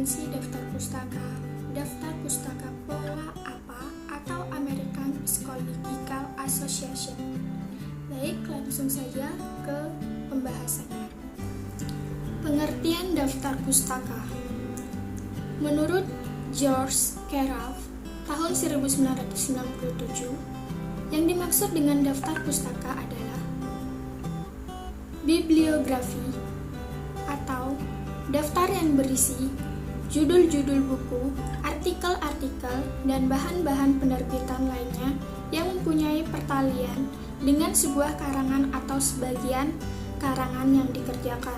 Agensi Daftar Pustaka Pola APA atau American Psychological Association. Baik, langsung saja ke pembahasannya. Pengertian daftar pustaka. Menurut George Carroll tahun 1997, yang dimaksud dengan daftar pustaka adalah bibliografi atau daftar yang berisi judul-judul buku, artikel-artikel, dan bahan-bahan penerbitan lainnya yang mempunyai pertalian dengan sebuah karangan atau sebagian karangan yang dikerjakan.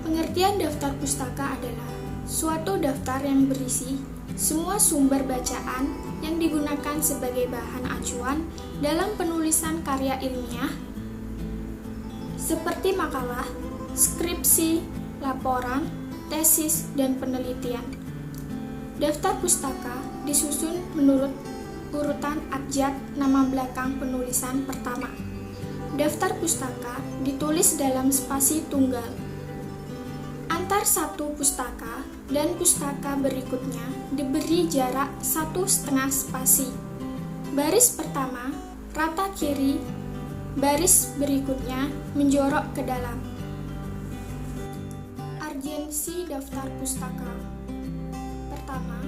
Pengertian daftar pustaka adalah suatu daftar yang berisi semua sumber bacaan yang digunakan sebagai bahan acuan dalam penulisan karya ilmiah seperti makalah, skripsi, laporan, tesis, dan penelitian. Daftar pustaka disusun menurut urutan abjad nama belakang penulisan pertama. Daftar pustaka ditulis dalam spasi tunggal. Antar satu pustaka dan pustaka berikutnya diberi jarak 1,5 spasi. Baris pertama rata kiri, baris berikutnya menjorok ke dalam. Urgensi daftar pustaka. Pertama,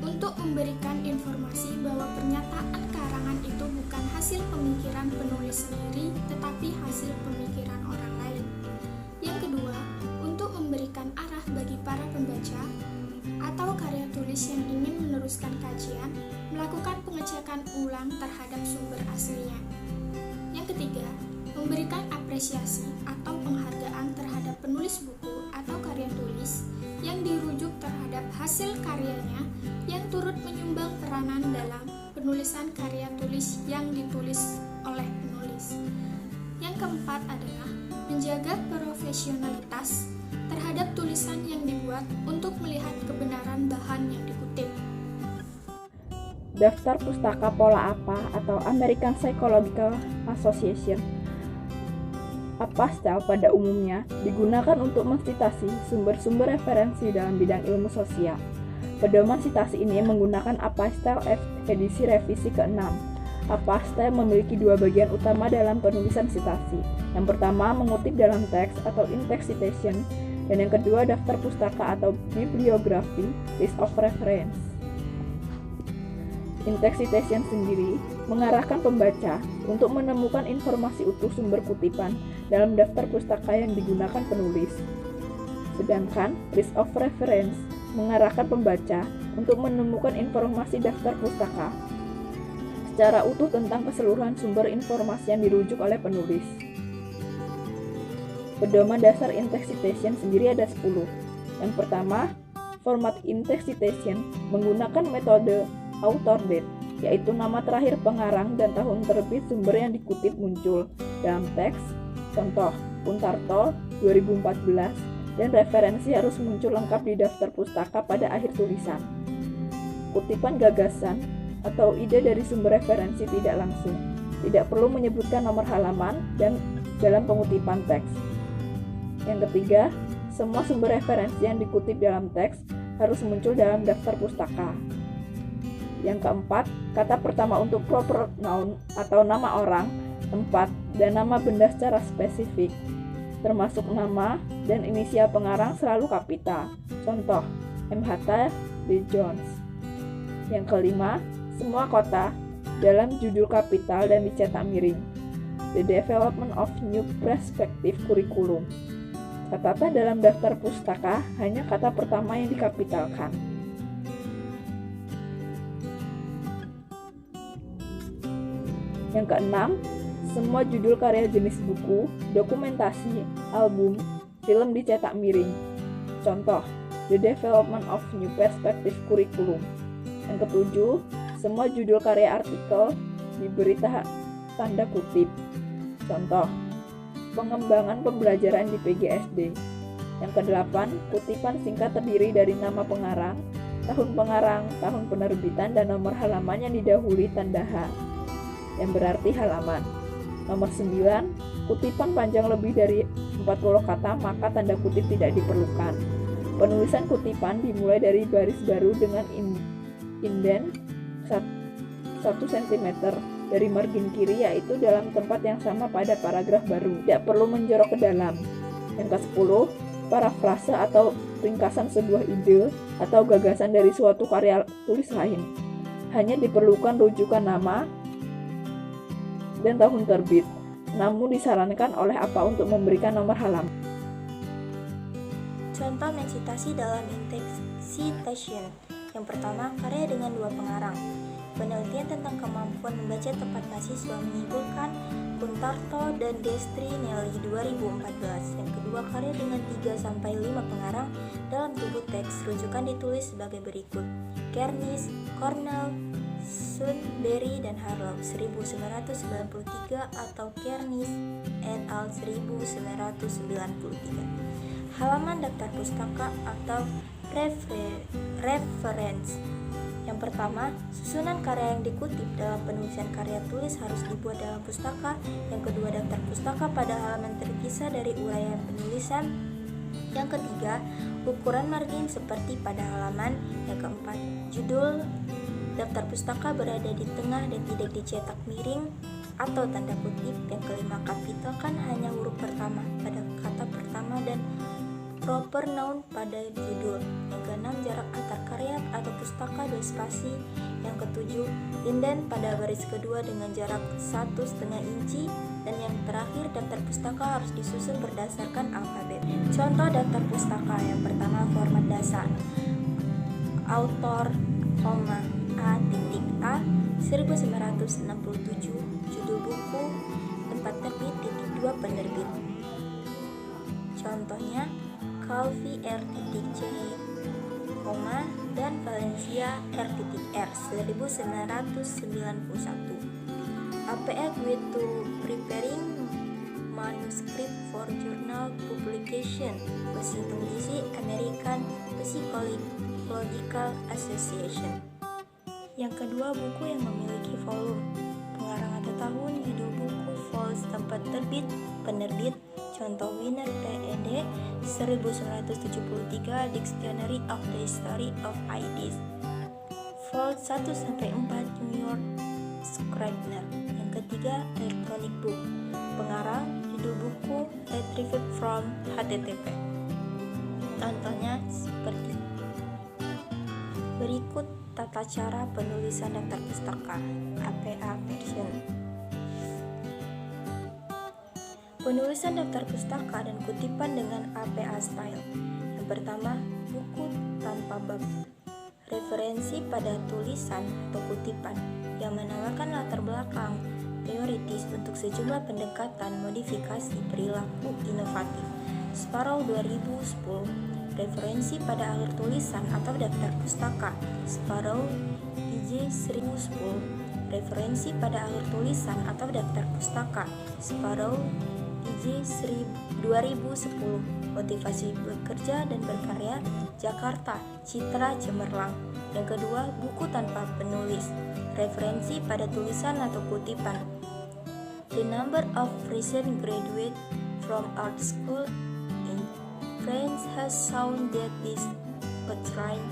untuk memberikan informasi bahwa pernyataan karangan itu bukan hasil pemikiran penulis sendiri, tetapi hasil pemikiran orang lain. Yang kedua, untuk memberikan arah bagi para pembaca atau karya tulis yang ingin meneruskan kajian, melakukan pengecekan ulang terhadap sumber aslinya. Yang ketiga, memberikan apresiasi atau penghargaan terhadap penulis buku atau karya tulis yang dirujuk terhadap hasil karyanya yang turut menyumbang peranan dalam penulisan karya tulis yang ditulis oleh penulis. Yang keempat adalah menjaga profesionalitas terhadap tulisan yang dibuat untuk melihat kebenaran bahan yang dikutip. Daftar pustaka pola APA atau American Psychological Association (APA-STEL) pada umumnya digunakan untuk mensitasi sumber-sumber referensi dalam bidang ilmu sosial. Pedoman sitasi ini menggunakan APA-STEL edisi revisi ke-6. APA-STEL memiliki dua bagian utama dalam penulisan sitasi. Yang pertama, mengutip dalam teks atau in-text citation, dan yang kedua, daftar pustaka atau bibliografi, list of reference. In-text citation sendiri mengarahkan pembaca untuk menemukan informasi utuh sumber kutipan dalam daftar pustaka yang digunakan penulis. Sedangkan list of reference mengarahkan pembaca untuk menemukan informasi daftar pustaka secara utuh tentang keseluruhan sumber informasi yang dirujuk oleh penulis. Pedoman dasar in-text citation sendiri ada 10. Yang pertama, format in-text citation menggunakan metode author date, yaitu nama terakhir pengarang dan tahun terbit sumber yang dikutip muncul dalam teks. Contoh, Puntarto 2014, dan referensi harus muncul lengkap di daftar pustaka pada akhir tulisan. Kutipan gagasan atau ide dari sumber referensi tidak langsung, tidak perlu menyebutkan nomor halaman dan dalam pengutipan teks. Yang ketiga, semua sumber referensi yang dikutip dalam teks harus muncul dalam daftar pustaka. Yang keempat, kata pertama untuk proper noun atau nama orang, tempat, dan nama benda secara spesifik, termasuk nama dan inisial pengarang selalu kapital. Contoh, MHT B. Jones. Yang kelima, semua kota dalam judul kapital dan dicetak miring. The development of new perspective curriculum. Catatan dalam daftar pustaka hanya kata pertama yang dikapitalkan. Yang keenam, semua judul karya jenis buku, dokumentasi, album, film dicetak miring. Contoh, The Development of New Perspective Curriculum. Yang ketujuh, semua judul karya artikel diberi tanda kutip. Contoh, pengembangan pembelajaran di PGSD. Yang kedelapan, kutipan singkat terdiri dari nama pengarang, tahun penerbitan, dan nomor halaman yang didahului tanda H, yang berarti halaman. Nomor 9, kutipan panjang lebih dari 40 kata maka tanda kutip tidak diperlukan. Penulisan kutipan dimulai dari baris baru dengan inden 1 cm dari margin kiri, yaitu dalam tempat yang sama pada paragraf baru. Tidak perlu menjorok ke dalam. Yang ke-10, parafrase atau ringkasan sebuah ide atau gagasan dari suatu karya tulis lain. Hanya diperlukan rujukan nama dan tahun terbit. Namun disarankan oleh apa untuk memberikan nomor halaman. Contoh mensitasi dalam index citation. Yang pertama, karya dengan 2 pengarang. Penelitian tentang kemampuan membaca tepat mahasiswa menyimpulkan Kuntarto dan Destri Nelly 2014. Yang kedua, karya dengan 3-5 pengarang dalam tubuh teks. Rujukan ditulis sebagai berikut: Kernis, Cornell, Sunbury dan Harlow 1993 atau Kernis et al. 1993. Halaman daftar pustaka atau reference. Yang pertama, susunan karya yang dikutip dalam penulisan karya tulis harus dibuat dalam pustaka. Yang kedua, daftar pustaka pada halaman terpisah dari uraian penulisan. Yang ketiga, ukuran margin seperti pada halaman. Yang keempat, judul daftar pustaka berada di tengah dan tidak dicetak miring atau tanda kutip. Yang kelima, kapitalkan hanya huruf pertama pada kata pertama dan proper noun pada judul. Yang keenam, jarak antar karya atau pustaka 2 spasi. Yang ketujuh, inden pada baris kedua dengan jarak 1,5 inci. Dan yang terakhir, daftar pustaka harus disusun berdasarkan alfabet. Contoh daftar pustaka. Yang pertama, format dasar. Autor, A.A 1967, judul buku, tempat terbit, 2 penerbit. Contohnya, Calvi R.C, dan Valencia R.R 1991. APA Guide to Preparing Manuscript for Journal Publication, Washington DC, American Psychological Association. Yang kedua, buku yang memiliki volume, pengarang atau tahun, judul buku, vols, tempat terbit, penerbit. Contoh, Winner TED 1973, Dictionary of the History of Ideas. Vols 1-4, New York Scribner. Yang ketiga, electronic book, pengarang, judul buku, retrieved from HTTP. Contohnya seperti berikut tata cara penulisan daftar pustaka APA version. Penulisan daftar pustaka dan kutipan dengan APA style. Yang pertama, buku tanpa bab. Referensi pada tulisan atau kutipan yang menawarkan latar belakang teoritis untuk sejumlah pendekatan modifikasi perilaku inovatif. Sparrow 2010. Referensi pada akhir tulisan atau daftar pustaka. Sparrow IJ 1010. Referensi pada akhir tulisan atau daftar pustaka. Sparrow IJ 2010. Motivasi bekerja dan berkarya, Jakarta, Citra Cemerlang. Yang kedua, buku tanpa penulis. Referensi pada tulisan atau kutipan. The number of recent graduates from art school in France has shown that this Petrine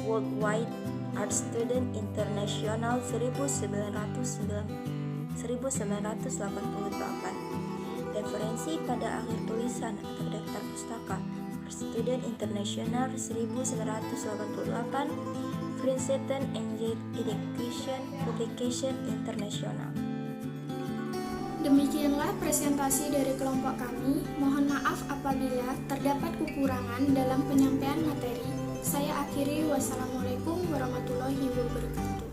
Worldwide Art Student International 1988. Referensi pada akhir tulisan atau daftar pustaka. Art Student International 1988, Princeton Engage Education Publication International. Demikianlah presentasi dari kelompok kami. Mohon maaf apabila terdapat kekurangan dalam penyampaian materi. Saya akhiri. Wassalamualaikum warahmatullahi wabarakatuh.